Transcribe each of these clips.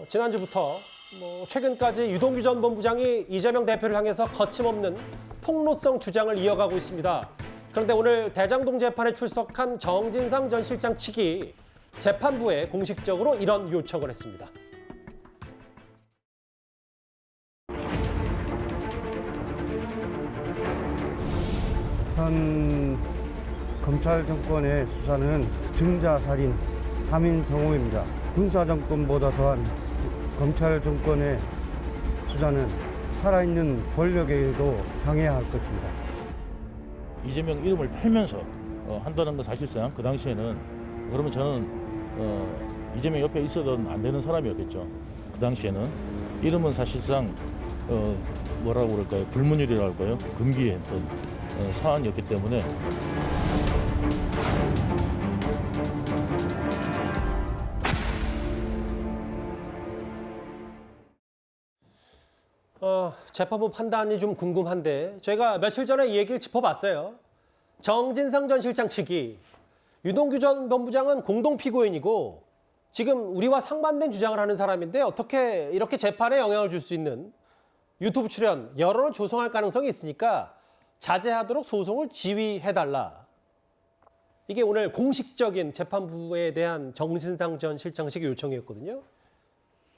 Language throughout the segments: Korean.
지난주부터 최근까지 유동규 전 본부장이 이재명 대표를 향해서 거침없는 폭로성 주장을 이어가고 있습니다. 그런데 오늘 대장동 재판에 출석한 정진상 전 실장 측이 재판부에 공식적으로 이런 요청을 했습니다. 현 검찰 정권의 수사는 증자살인 3인 성호입니다. 군사정권보다 더한 검찰 정권의 수사는 살아있는 권력에도 향해야 할 것입니다. 이재명 이름을 팔면서 한다는 건 사실상 그 당시에는 그러면 저는 이재명 옆에 있어도 안 되는 사람이었겠죠. 그 당시에는 이름은 사실상 뭐라고 그럴까요? 불문율이라고 할까요? 금기했던 사안이었기 때문에 재판부 판단이 좀 궁금한데 제가 며칠 전에 이 얘기를 짚어봤어요. 정진상 전 실장 측이 유동규 전 본부장은 공동 피고인이고 지금 우리와 상반된 주장을 하는 사람인데 어떻게 이렇게 재판에 영향을 줄 수 있는 유튜브 출연 여론을 조성할 가능성이 있으니까 자제하도록 소송을 지휘해달라. 이게 오늘 공식적인 재판부에 대한 정진상 전 실장 측의 요청이었거든요.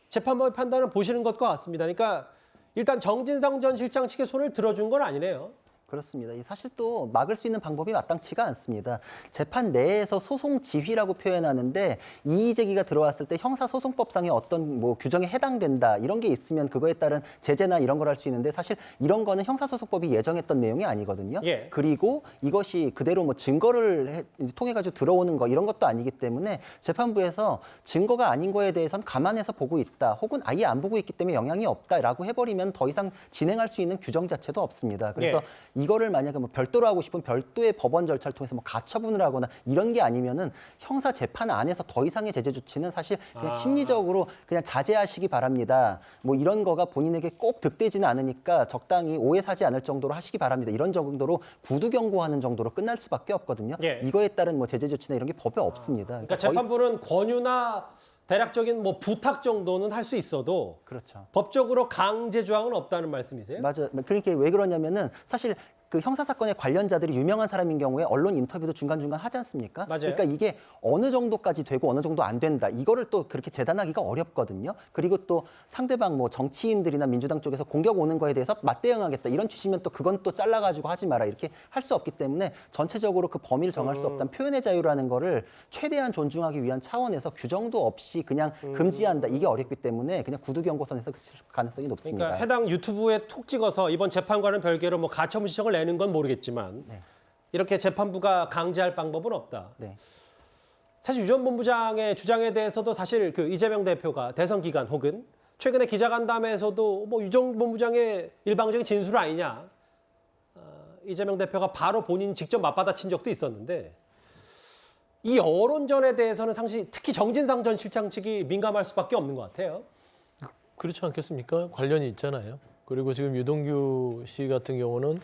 재판부의 판단을 보시는 것과 같습니다. 그러니까 일단 정진상 전 실장 측의 손을 들어준 건 아니네요. 그렇습니다. 사실 또 막을 수 있는 방법이 마땅치가 않습니다. 재판 내에서 소송 지휘라고 표현하는데 이의 제기가 들어왔을 때 형사소송법상의 어떤 규정에 해당된다 이런 게 있으면 그거에 따른 제재나 이런 걸 할 수 있는데 사실 이런 거는 형사소송법이 예정했던 내용이 아니거든요. 예. 그리고 이것이 그대로 증거를 통해 가지고 들어오는 거 이런 것도 아니기 때문에 재판부에서 증거가 아닌 거에 대해서는 감안해서 보고 있다. 혹은 아예 안 보고 있기 때문에 영향이 없다라고 해버리면 더 이상 진행할 수 있는 규정 자체도 없습니다. 그래서 이거를 만약에 별도로 하고 싶은 별도의 법원 절차를 통해서 가처분을 하거나 이런 게 아니면은 형사 재판 안에서 더 이상의 제재 조치는 사실 그냥 심리적으로 그냥 자제하시기 바랍니다. 이런 거가 본인에게 꼭 득되지는 않으니까 적당히 오해 사지 않을 정도로 하시기 바랍니다. 이런 정도로 구두 경고하는 정도로 끝날 수밖에 없거든요. 예. 이거에 따른 제재 조치나 이런 게 법에 없습니다. 그러니까 재판부는 권유나 대략적인 부탁 정도는 할 수 있어도 그렇죠. 법적으로 강제 조항은 없다는 말씀이세요? 맞아요. 그러니까 왜 그러냐면은 사실 그 형사사건의 관련자들이 유명한 사람인 경우에 언론 인터뷰도 중간중간 하지 않습니까? 맞아요. 그러니까 이게 어느 정도까지 되고 어느 정도 안 된다. 이거를 또 그렇게 재단하기가 어렵거든요. 그리고 또 상대방 정치인들이나 민주당 쪽에서 공격 오는 거에 대해서 맞대응하겠다. 이런 취지면 또 그건 또 잘라가지고 하지 마라. 이렇게 할 수 없기 때문에 전체적으로 그 범위를 정할 수 없다는 표현의 자유라는 거를 최대한 존중하기 위한 차원에서 규정도 없이 그냥 금지한다. 이게 어렵기 때문에 그냥 구두 경고선에서 그칠 가능성이 높습니다. 그러니까 해당 유튜브에 톡 찍어서 이번 재판과는 별개로 가처분 신청을 내는 건 모르겠지만 이렇게 재판부가 강제할 방법은 없다. 네. 사실 유 전 본부장의 주장에 대해서도 사실 그 이재명 대표가 대선 기간 혹은 최근에 기자간담회에서도 유 전 본부장의 일방적인 진술 아니냐. 이재명 대표가 바로 본인 직접 맞받아친 적도 있었는데 이 여론전에 대해서는 사실 특히 정진상 전 실장 측이 민감할 수밖에 없는 것 같아요. 그렇지 않겠습니까? 관련이 있잖아요. 그리고 지금 유동규 씨 같은 경우는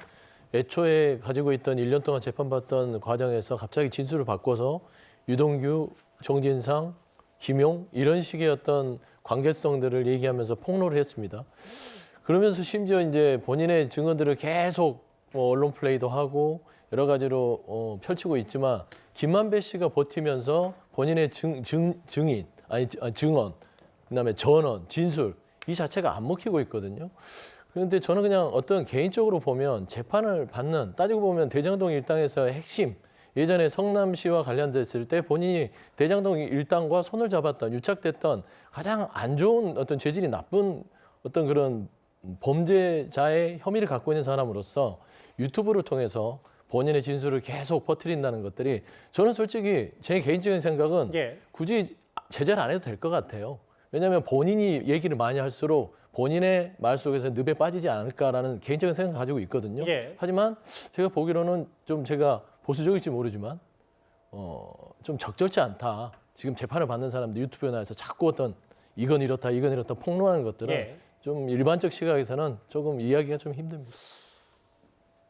애초에 가지고 있던 1년 동안 재판받던 과정에서 갑자기 진술을 바꿔서 유동규, 정진상, 김용 이런 식의 어떤 관계성들을 얘기하면서 폭로를 했습니다. 그러면서 심지어 이제 본인의 증언들을 계속 언론 플레이도 하고 여러 가지로 펼치고 있지만 김만배 씨가 버티면서 본인의 증언, 그다음에 전언, 진술 이 자체가 안 먹히고 있거든요. 그런데 저는 그냥 어떤 개인적으로 보면 재판을 받는 따지고 보면 대장동 일당에서의 핵심 예전에 성남시와 관련됐을 때 본인이 대장동 일당과 손을 잡았던 유착됐던 가장 안 좋은 어떤 죄질이 나쁜 어떤 그런 범죄자의 혐의를 갖고 있는 사람으로서 유튜브를 통해서 본인의 진술을 계속 퍼뜨린다는 것들이 저는 솔직히 제 개인적인 생각은 굳이 제재를 안 해도 될 것 같아요. 왜냐하면 본인이 얘기를 많이 할수록 본인의 말 속에서 늪에 빠지지 않을까라는 개인적인 생각을 가지고 있거든요. 하지만 제가 보기로는 좀 제가 보수적일지 모르지만 좀 적절치 않다. 지금 재판을 받는 사람들 유튜브에 나와서 자꾸 어떤 이건 이렇다 폭로하는 것들은 좀 일반적 시각에서는 조금 이해하기가 좀 힘듭니다.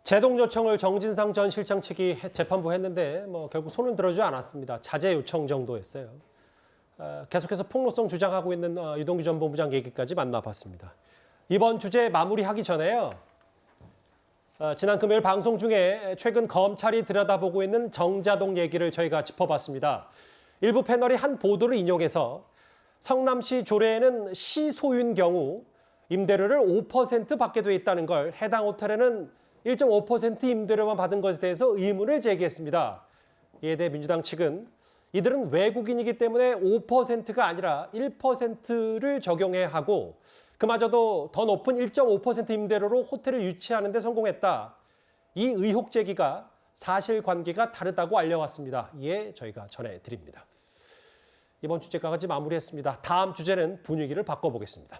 제동 요청을 정진상 전 실장 측이 재판부에 했는데 결국 손은 들어주지 않았습니다. 자제 요청 정도 했어요. 계속해서 폭로성 주장하고 있는 유동규 전 본부장 얘기까지 만나봤습니다. 이번 주제 마무리하기 전에요. 지난 금요일 방송 중에 최근 검찰이 들여다보고 있는 정자동 얘기를 저희가 짚어봤습니다. 일부 패널이 한 보도를 인용해서 성남시 조례에는 시 소유인 경우 임대료를 5% 받게 돼 있다는 걸 해당 호텔에는 1.5% 임대료만 받은 것에 대해서 의문을 제기했습니다. 이에 대해 민주당 측은 이들은 외국인이기 때문에 5%가 아니라 1%를 적용해야 하고 그마저도 더 높은 1.5% 임대료로 호텔을 유치하는 데 성공했다. 이 의혹 제기가 사실관계가 다르다고 알려왔습니다. 이에 저희가 전해드립니다. 이번 주제까지 마무리했습니다. 다음 주제는 분위기를 바꿔보겠습니다.